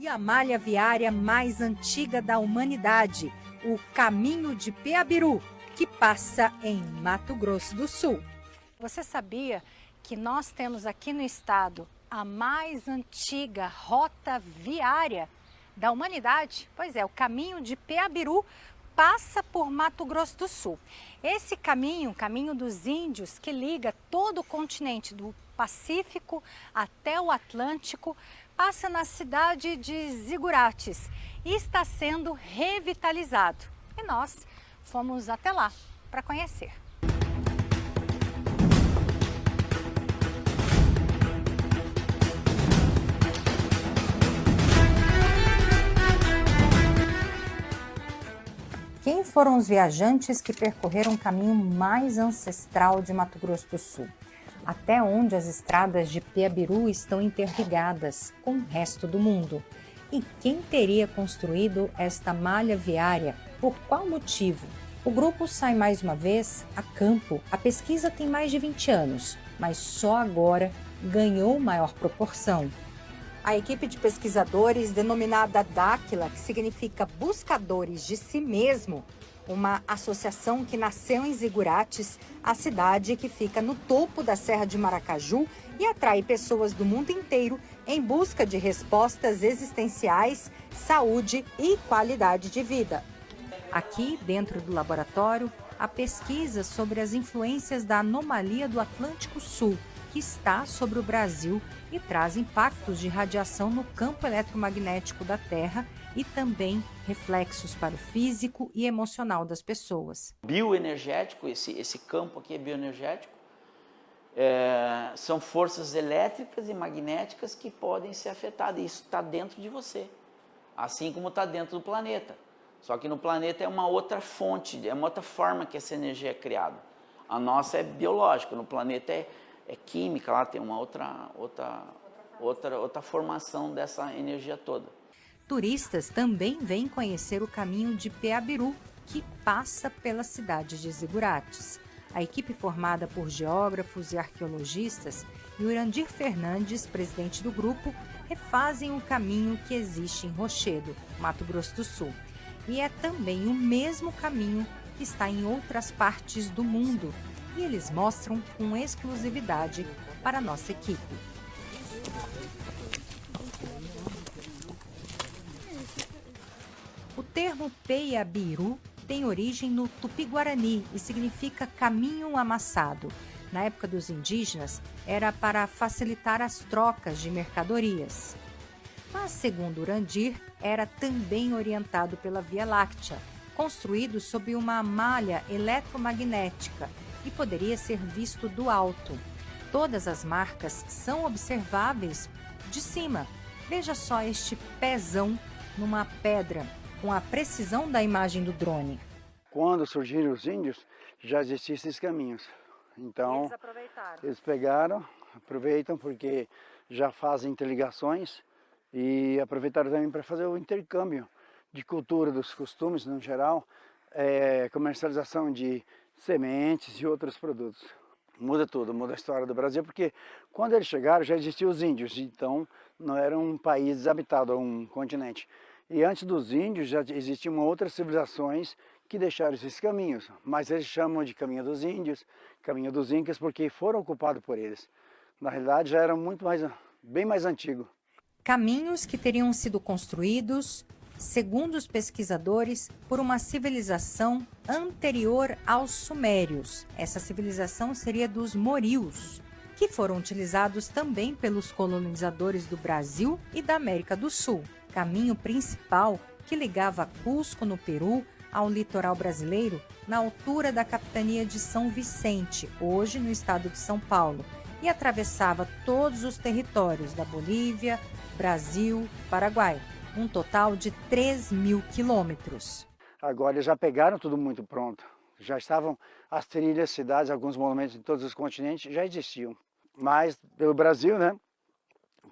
E a malha viária mais antiga da humanidade, o Caminho de Peabiru, que passa em Mato Grosso do Sul. Você sabia que nós temos aqui no estado a mais antiga rota viária da humanidade? Pois é, o Caminho de Peabiru passa por Mato Grosso do Sul. Esse caminho, o Caminho dos Índios, que liga todo o continente do Pacífico até o Atlântico, passa na cidade de Zigurates e está sendo revitalizado. E nós fomos até lá para conhecer. Quem foram os viajantes que percorreram o caminho mais ancestral de Mato Grosso do Sul? Até onde as estradas de Peabiru estão interligadas com o resto do mundo? E quem teria construído esta malha viária? Por qual motivo? O grupo sai mais uma vez a campo. A pesquisa tem mais de 20 anos, mas só agora ganhou maior proporção. A equipe de pesquisadores, denominada Dáquila, que significa Buscadores de Si Mesmo, uma associação que nasceu em Zigurates, a cidade que fica no topo da Serra de Maracaju e atrai pessoas do mundo inteiro em busca de respostas existenciais, saúde e qualidade de vida. Aqui, dentro do laboratório, a pesquisa sobre as influências da anomalia do Atlântico Sul, que está sobre o Brasil e traz impactos de radiação no campo eletromagnético da Terra e também reflexos para o físico e emocional das pessoas. Bioenergético, esse campo aqui é bioenergético, são forças elétricas e magnéticas que podem ser afetadas, e isso está dentro de você, assim como está dentro do planeta. Só que no planeta é uma outra fonte, é uma outra forma que essa energia é criada. A nossa é biológica, no planeta é química, lá tem uma outra formação dessa energia toda. Turistas também vêm conhecer o Caminho de Peabiru, que passa pela cidade de Zigurates. A equipe formada por geógrafos e arqueologistas e o Irandir Fernandes, presidente do grupo, refazem o caminho que existe em Rochedo, Mato Grosso do Sul. E é também o mesmo caminho que está em outras partes do mundo. E eles mostram com exclusividade para a nossa equipe. O termo Peabiru tem origem no Tupi-Guarani e significa caminho amassado. Na época dos indígenas, era para facilitar as trocas de mercadorias. Mas, segundo Urandir, era também orientado pela Via Láctea, construído sob uma malha eletromagnética e poderia ser visto do alto. Todas as marcas são observáveis de cima. Veja só este pezão numa pedra, com a precisão da imagem do drone. Quando surgiram os índios, já existiam esses caminhos. Então, eles aproveitam porque já fazem interligações e aproveitaram também para fazer o intercâmbio de cultura, dos costumes no geral, comercialização de sementes e outros produtos. Muda tudo, muda a história do Brasil, porque quando eles chegaram já existiam os índios, então não era um país desabitado, um continente. E antes dos índios já existiam outras civilizações que deixaram esses caminhos, mas eles chamam de caminho dos índios, caminho dos incas, porque foram ocupados por eles. Na realidade já era bem mais antigo. Caminhos que teriam sido construídos, segundo os pesquisadores, por uma civilização anterior aos sumérios. Essa civilização seria dos morios, que foram utilizados também pelos colonizadores do Brasil e da América do Sul. Caminho principal que ligava Cusco, no Peru, ao litoral brasileiro, na altura da capitania de São Vicente, hoje no estado de São Paulo, e atravessava todos os territórios da Bolívia, Brasil, Paraguai. Um total de 3.000 quilômetros. Agora eles já pegaram tudo muito pronto. Já estavam as trilhas, cidades, alguns monumentos em todos os continentes já existiam. Mas pelo Brasil, né?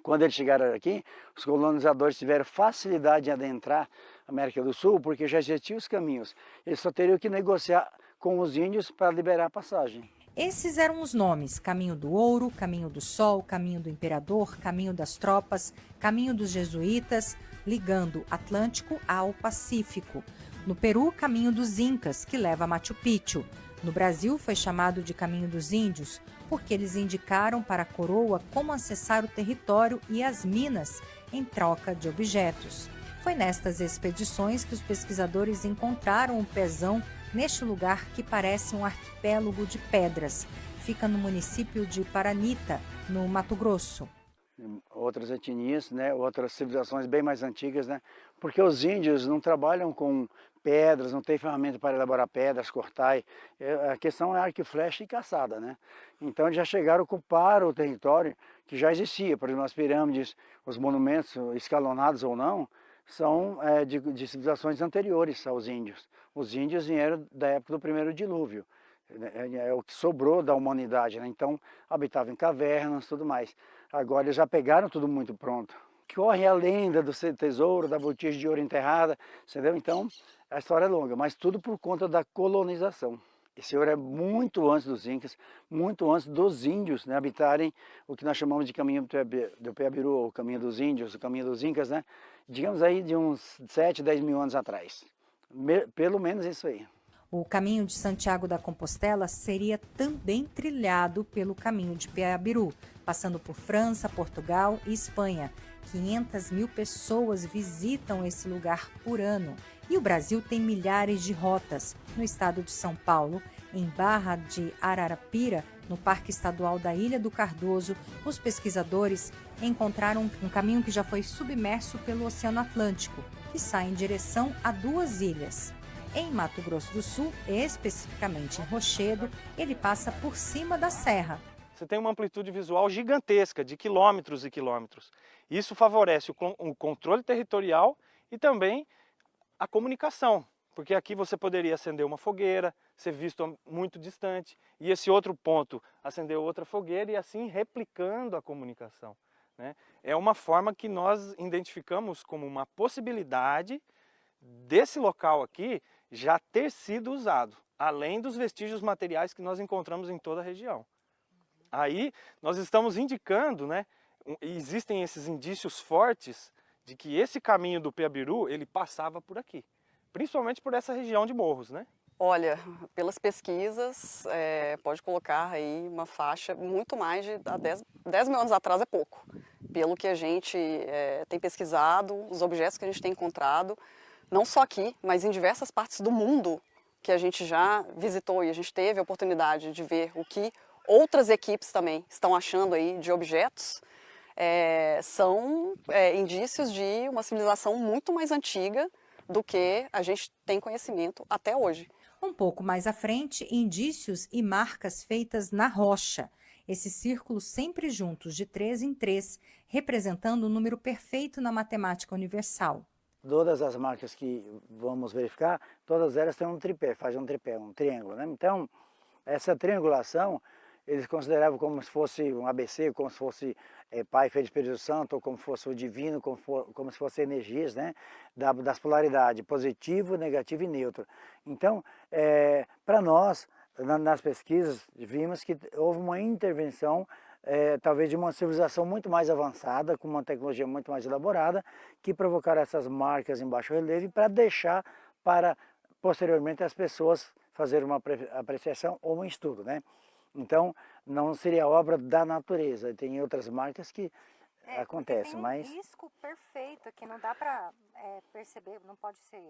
Quando eles chegaram aqui, os colonizadores tiveram facilidade em adentrar a América do Sul, porque já existiam os caminhos. Eles só teriam que negociar com os índios para liberar a passagem. Esses eram os nomes: Caminho do Ouro, Caminho do Sol, Caminho do Imperador, Caminho das Tropas, Caminho dos Jesuítas, ligando Atlântico ao Pacífico. No Peru, Caminho dos Incas, que leva a Machu Picchu. No Brasil, foi chamado de Caminho dos Índios, porque eles indicaram para a coroa como acessar o território e as minas em troca de objetos. Foi nestas expedições que os pesquisadores encontraram o pezão neste lugar que parece um arquipélago de pedras. Fica no município de Paranita, no Mato Grosso. Outras etnias, né, outras civilizações bem mais antigas, né, porque os índios não trabalham com pedras, não tem ferramenta para elaborar pedras, cortar. A questão é arco e flecha e caçada, né? Então eles já chegaram a ocupar o território que já existia. Por exemplo, as pirâmides, os monumentos, escalonados ou não, são de civilizações anteriores aos índios. Os índios vieram da época do primeiro dilúvio. É o que sobrou da humanidade, né? Então habitavam em cavernas e tudo mais. Agora eles já pegaram tudo muito pronto. Corre a lenda do tesouro, da botija de ouro enterrada, entendeu? Então a história é longa, mas tudo por conta da colonização. Esse ouro é muito antes dos incas, muito antes dos índios, né, habitarem o que nós chamamos de caminho do Piabiru, ou caminho dos índios, o caminho dos incas, né? Digamos aí de uns 7, 10 mil anos atrás. Pelo menos isso aí. O caminho de Santiago da Compostela seria também trilhado pelo caminho de Piabiru, passando por França, Portugal e Espanha. 500 mil pessoas visitam esse lugar por ano. E o Brasil tem milhares de rotas. No estado de São Paulo, em Barra de Ararapira, no Parque Estadual da Ilha do Cardoso, os pesquisadores encontraram um caminho que já foi submerso pelo Oceano Atlântico, que sai em direção a 2 ilhas. Em Mato Grosso do Sul, especificamente em Rochedo, ele passa por cima da serra. Você tem uma amplitude visual gigantesca, de quilômetros e quilômetros. Isso favorece o controle territorial e também a comunicação, porque aqui você poderia acender uma fogueira, ser visto muito distante, e esse outro ponto acender outra fogueira e assim replicando a comunicação, né? É uma forma que nós identificamos como uma possibilidade desse local aqui já ter sido usado, além dos vestígios materiais que nós encontramos em toda a região. Aí nós estamos indicando, né, existem esses indícios fortes de que esse caminho do Piabiru, ele passava por aqui, principalmente por essa região de morros, né? Olha, pelas pesquisas, pode colocar aí uma faixa muito mais de 10 mil anos atrás é pouco. Pelo que a gente tem pesquisado, os objetos que a gente tem encontrado, não só aqui, mas em diversas partes do mundo que a gente já visitou e a gente teve a oportunidade de ver o que outras equipes também estão achando aí de objetos, são indícios de uma civilização muito mais antiga do que a gente tem conhecimento até hoje. Um pouco mais à frente, indícios e marcas feitas na rocha. Esses círculos sempre juntos, de 3 em 3, representando o número perfeito na matemática universal. Todas as marcas que vamos verificar, todas elas têm um tripé, fazem um tripé, um triângulo, né? Então, essa triangulação, eles consideravam como se fosse um ABC, como se fosse Pai, Filho e Espírito Santo, ou como se fosse o divino, como se fosse energias, né, das polaridades, positivo, negativo e neutro. Então, para nós, nas pesquisas, vimos que houve uma intervenção, talvez de uma civilização muito mais avançada, com uma tecnologia muito mais elaborada, que provocaram essas marcas em baixo relevo para deixar para, posteriormente, as pessoas fazerem uma apreciação ou um estudo, né? Então, não seria obra da natureza, tem outras marcas que acontecem, mas... Tem um risco perfeito aqui, não dá para perceber, não pode ser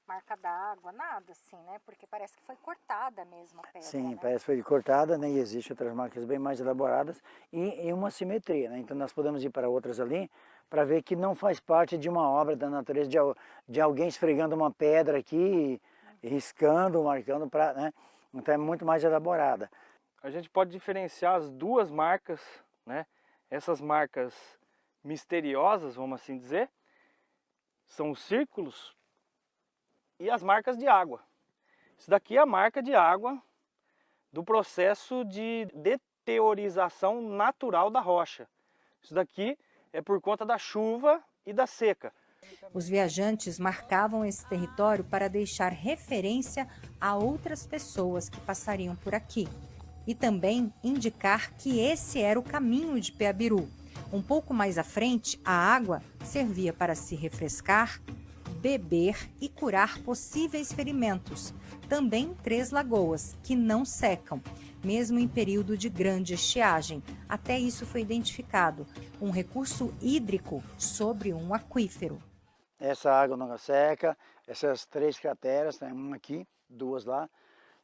marca d'água, nada assim, né? Porque parece que foi cortada mesmo a pedra. Sim, né? parece que foi cortada, né? E existem outras marcas bem mais elaboradas e uma simetria, né? Então nós podemos ir para outras ali para ver que não faz parte de uma obra da natureza, de alguém esfregando uma pedra aqui, riscando, marcando, né? Então é muito mais elaborada. A gente pode diferenciar as duas marcas, né? Essas marcas misteriosas, vamos assim dizer, são os círculos e as marcas de água. Isso daqui é a marca de água do processo de deteriorização natural da rocha. Isso daqui é por conta da chuva e da seca. Os viajantes marcavam esse território para deixar referência a outras pessoas que passariam por aqui. e também indicar que esse era o caminho de Peabiru. Um pouco mais à frente, a água servia para se refrescar, beber e curar possíveis ferimentos. Também 3 lagoas, que não secam, mesmo em período de grande estiagem. Até isso foi identificado, um recurso hídrico sobre um aquífero. Essa água não seca, essas 3 crateras, tem uma aqui, 2 lá,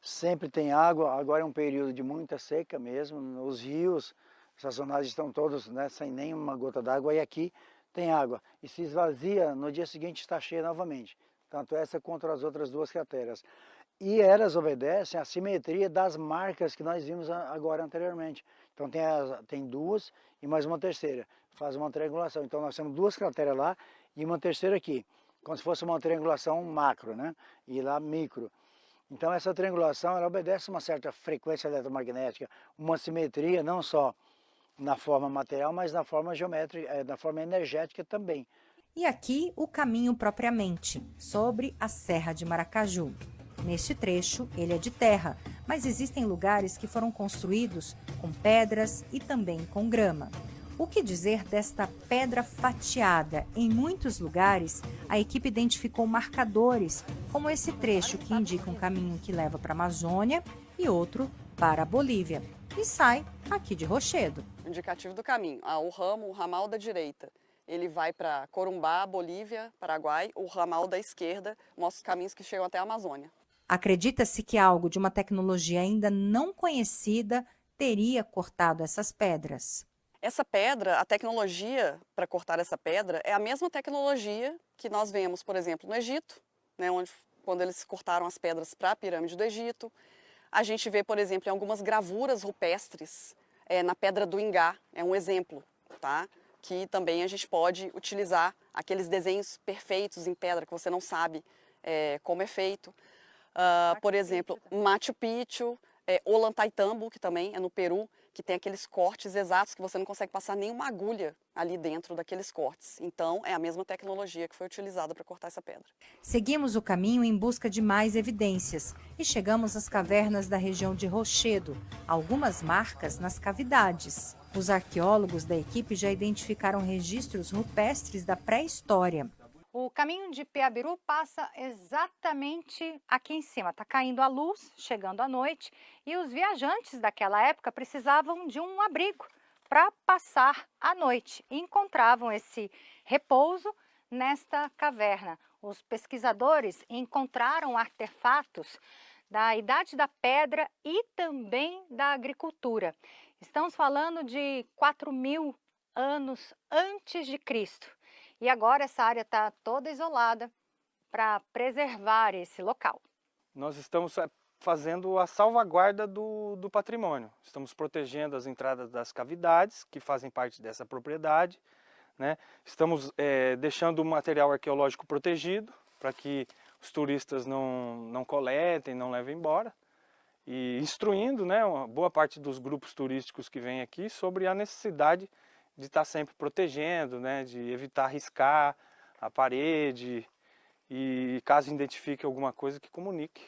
sempre tem água. Agora é um período de muita seca mesmo, os rios sazonais estão todos, né, sem nenhuma gota d'água, e aqui tem água. E se esvazia, no dia seguinte está cheia novamente. Tanto essa quanto as outras 2 crateras. E elas obedecem à simetria das marcas que nós vimos agora anteriormente. Então tem 2 e mais uma terceira, faz uma triangulação. Então nós temos 2 crateras lá e uma terceira aqui, como se fosse uma triangulação macro, né? E lá micro. Então essa triangulação ela obedece a uma certa frequência eletromagnética, uma simetria não só na forma material, mas na forma geométrica, na forma energética também. E aqui o caminho propriamente, sobre a Serra de Maracaju. Neste trecho, ele é de terra, mas existem lugares que foram construídos com pedras e também com grama. O que dizer desta pedra fatiada? Em muitos lugares, a equipe identificou marcadores, como esse trecho que indica um caminho que leva para a Amazônia e outro para a Bolívia. E sai aqui de Rochedo. Indicativo do caminho. O ramal da direita, ele vai para Corumbá, Bolívia, Paraguai. O ramal da esquerda mostra os caminhos que chegam até a Amazônia. Acredita-se que algo de uma tecnologia ainda não conhecida teria cortado essas pedras. Essa pedra, a tecnologia para cortar essa pedra é a mesma tecnologia que nós vemos, por exemplo, no Egito, né, quando eles cortaram as pedras para a pirâmide do Egito. A gente vê, por exemplo, em algumas gravuras rupestres, na Pedra do Ingá, é um exemplo, tá? Que também a gente pode utilizar aqueles desenhos perfeitos em pedra que você não sabe como é feito. Por exemplo, Machu Picchu, Ollantaytambo, que também é no Peru, que tem aqueles cortes exatos que você não consegue passar nenhuma agulha ali dentro daqueles cortes. Então, é a mesma tecnologia que foi utilizada para cortar essa pedra. Seguimos o caminho em busca de mais evidências e chegamos às cavernas da região de Rochedo, algumas marcas nas cavidades. Os arqueólogos da equipe já identificaram registros rupestres da pré-história. O caminho de Peabiru passa exatamente aqui em cima. Está caindo a luz, chegando a noite, e os viajantes daquela época precisavam de um abrigo para passar a noite. E encontravam esse repouso nesta caverna. Os pesquisadores encontraram artefatos da Idade da Pedra e também da agricultura. Estamos falando de 4.000 anos antes de Cristo. E agora essa área está toda isolada para preservar esse local. Nós estamos fazendo a salvaguarda do patrimônio. Estamos protegendo as entradas das cavidades, que fazem parte dessa propriedade, né? Estamos deixando o material arqueológico protegido, para que os turistas não coletem, não levem embora. E instruindo, né, uma boa parte dos grupos turísticos que vêm aqui sobre a necessidade de estar sempre protegendo, né, de evitar riscar a parede e, caso identifique alguma coisa, que comunique.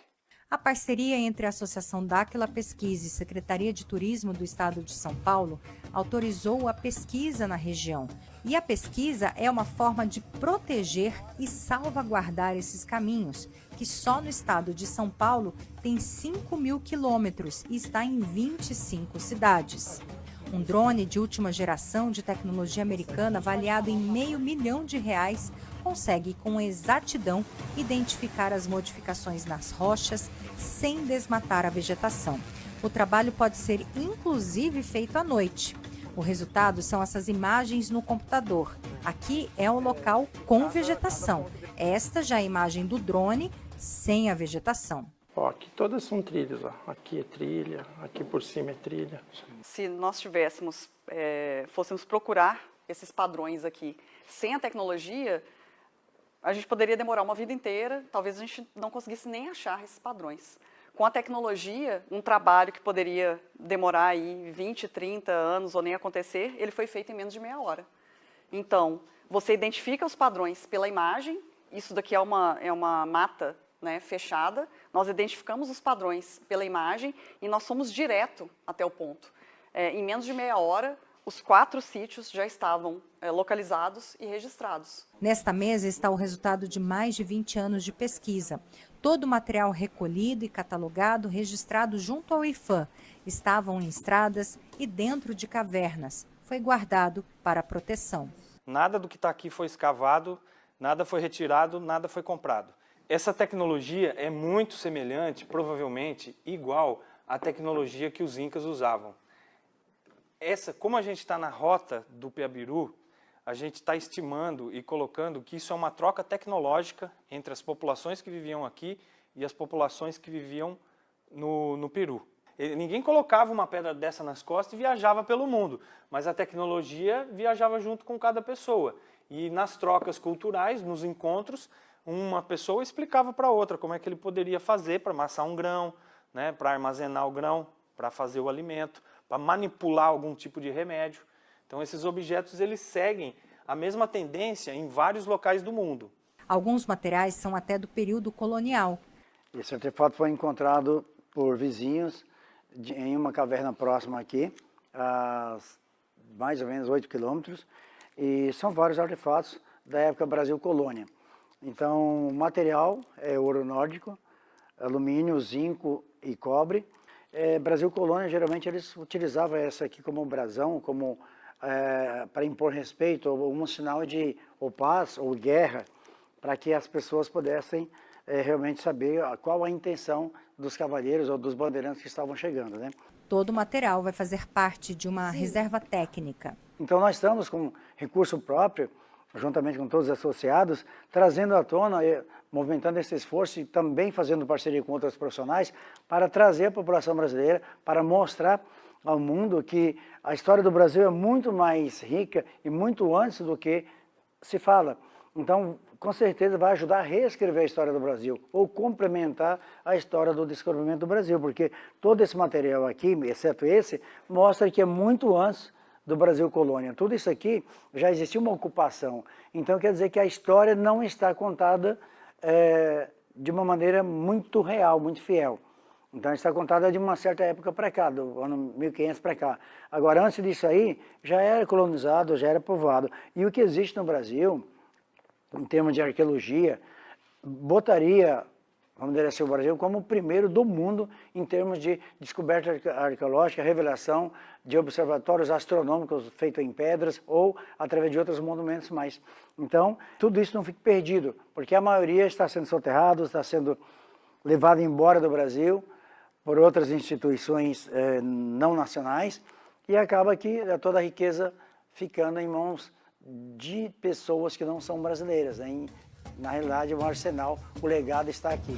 A parceria entre a Associação Dáquila Pesquisa e Secretaria de Turismo do Estado de São Paulo autorizou a pesquisa na região. E a pesquisa é uma forma de proteger e salvaguardar esses caminhos, que só no estado de São Paulo tem 5.000 quilômetros e está em 25 cidades. Um drone de última geração de tecnologia americana avaliado em R$500 milhão consegue com exatidão identificar as modificações nas rochas sem desmatar a vegetação. O trabalho pode ser inclusive feito à noite. O resultado são essas imagens no computador. Aqui é um local com vegetação. Esta já é a imagem do drone sem a vegetação. Ó, aqui todas são trilhas, ó. Aqui é trilha, aqui por cima é trilha. Se nós fôssemos procurar esses padrões aqui sem a tecnologia, a gente poderia demorar uma vida inteira, talvez a gente não conseguisse nem achar esses padrões. Com a tecnologia, um trabalho que poderia demorar aí 20, 30 anos ou nem acontecer, ele foi feito em menos de meia hora. Então, você identifica os padrões pela imagem, isso daqui é uma mata, né, fechada, nós identificamos os padrões pela imagem e nós fomos direto até o ponto. Em menos de meia hora, os 4 sítios já estavam localizados e registrados. Nesta mesa está o resultado de mais de 20 anos de pesquisa. Todo o material recolhido e catalogado, registrado junto ao IPHAN, estavam em estradas e dentro de cavernas. Foi guardado para proteção. Nada do que está aqui foi escavado, nada foi retirado, nada foi comprado. Essa tecnologia é muito semelhante, provavelmente igual à tecnologia que os incas usavam. Como a gente está na rota do Piabiru, a gente está estimando e colocando que isso é uma troca tecnológica entre as populações que viviam aqui e as populações que viviam no Peru. Ninguém colocava uma pedra dessa nas costas e viajava pelo mundo, mas a tecnologia viajava junto com cada pessoa. E nas trocas culturais, nos encontros, uma pessoa explicava para outra como é que ele poderia fazer para amassar um grão, né, para armazenar o grão, para fazer o alimento, para manipular algum tipo de remédio. Então esses objetos eles seguem a mesma tendência em vários locais do mundo. Alguns materiais são até do período colonial. Esse artefato foi encontrado por vizinhos em uma caverna próxima aqui, a mais ou menos 8 quilômetros, e são vários artefatos da época Brasil Colônia. Então o material é ouro nórdico, alumínio, zinco e cobre. Brasil Colônia, geralmente eles utilizavam essa aqui como brasão, como para impor respeito, ou um sinal de ou paz ou guerra, para que as pessoas pudessem realmente saber qual a intenção dos cavalheiros ou dos bandeirantes que estavam chegando, né? Todo o material vai fazer parte de uma reserva técnica. Então nós estamos com recurso próprio, juntamente com todos os associados, trazendo à tona, movimentando esse esforço e também fazendo parceria com outros profissionais para trazer a população brasileira, para mostrar ao mundo que a história do Brasil é muito mais rica e muito antes do que se fala. Então, com certeza vai ajudar a reescrever a história do Brasil, ou complementar a história do descobrimento do Brasil, porque todo esse material aqui, exceto esse, mostra que é muito antes do Brasil Colônia. Tudo isso aqui já existia uma ocupação. Então quer dizer que a história não está contada de uma maneira muito real, muito fiel. Então está contada de uma certa época para cá, do ano 1500 para cá. Agora, antes disso aí, já era colonizado, já era povoado. E o que existe no Brasil, em termos de arqueologia, botaria, vamos dizer assim, o Brasil como o primeiro do mundo em termos de descoberta arqueológica, revelação de observatórios astronômicos feitos em pedras ou através de outros monumentos mais. Então, tudo isso não fica perdido, porque a maioria está sendo soterrado, está sendo levado embora do Brasil por outras instituições não nacionais e acaba que toda a riqueza ficando em mãos de pessoas que não são brasileiras, né? Na realidade, o arsenal, o legado está aqui.